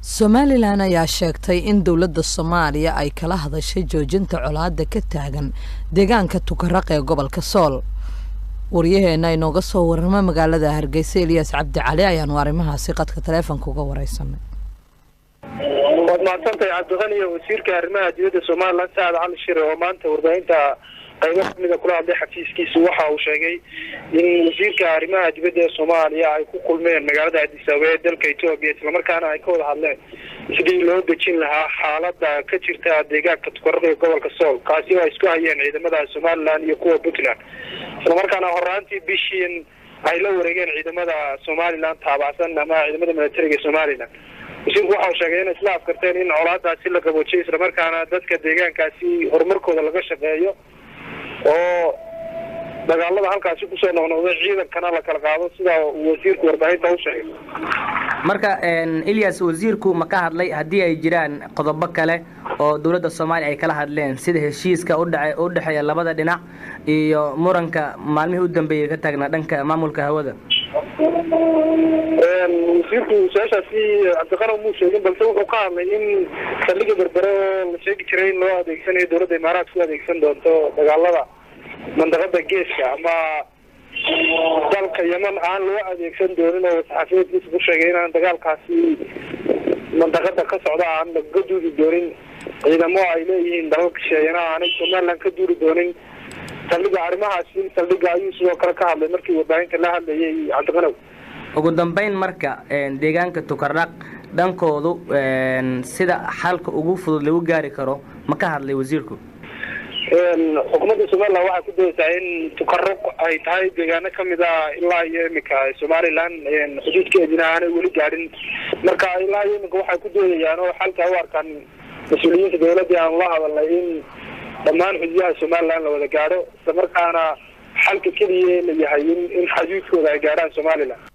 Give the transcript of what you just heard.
Somaliland ayaa sheegtay in dawladda Soomaaliya ay kala hadashay joojinta colaadda ka taagan deegaanka Tukaraq ee gobolka Sool. Wariyaheena inooga soo warama magaalada Hargeysa Ilyas Cabdi Cali ayaan arrimahaasi qadka taleefanka uga wareysanay. maantay Cabdiqani wasiirka arrimaha dibadda Soomaaliland Saad Cali Shire oo maanta warbaahinta qaybo kamid ah kula hadlay xafiiskiisa waxa uu sheegay in wasiirka arrimaha dibadda Soomaaliya ay ku kulmeen magaalada Addis Ababa ee dalka Itoobiya isla markaana ay ka wada hadleen sidii loo dejin lahaa xaaladda ka jirta deegaanka Tukaraq ee gobolka Sool kaasi oo isku hayeen ciidamada Somaliland iyo kuwa Puntland isla markaana horaantii bishii ay la wareegeen ciidamada Somaliland taabacsan ama ciidamada militariga Somaliland wasiirku waxa uu sheegay in isla afkarteen in colaadaasi la qaboojiyo isla markaana dadka deegaankaasi horumarkooda laga shaqeeyo oo dagaalada halkaasi ku soo noqnoqday ciidankana la kala qaado sida wasiirku warbaahinta u sheegay marka Ilyas wasiirku ma ka hadlay hadii ay jiraan qodobo kale oo dawladda Soomaaliya ay kala hadleen sida heshiiska u dhaxeeya labada dhinac iyo muranka maalmihii u dambeeyay ka taagnaa dhanka maamulka hawada wasiirku saashaasi Cabdiqani muu sheegin balse wuxuu ka hadlay in saldhigga berbero la sheegi jiray in loo adeegsanayo dawladda Imaaraadka u adeegsan doonto dagaalada mandaqada geeska ama dalka Yemen aan loo adeegsan doonin oo saxafiyiintu ku sheegay in dagaalkaasi mandaqada ka socda aan la gaduudi doonin ciidamo ay leeyihiin dalalka sheeyana aan Somaliland ka duuri doonin saldhigga arrimahaasi saldhigga ayuu sidoo kale ka hadlay markii warbaahinta la hadlayay Cabdiqani ugu dambeyn marka deegaanka Tukaraq dhankoodu sida xalka ugu fudud lagu gaari karo ma ka hadlay wasiirku xukuumadda Soomaaliland waxa ku doonaysaa in Tukaraq ay tahay deegaano kamid ah ilaa iyo imika Somaliland xuduudkeedina aanay weli gaarin marka ilaa iyo imika waxay ku doonayaan oo xalka u arkaan mas'uuliyiinta dawladda aan la hadalnay in dhammaan xuduudaha Somaliland la wada gaaro isla markaana xalka kaliya la yahay in xuduudkooda ay gaaraan Somaliland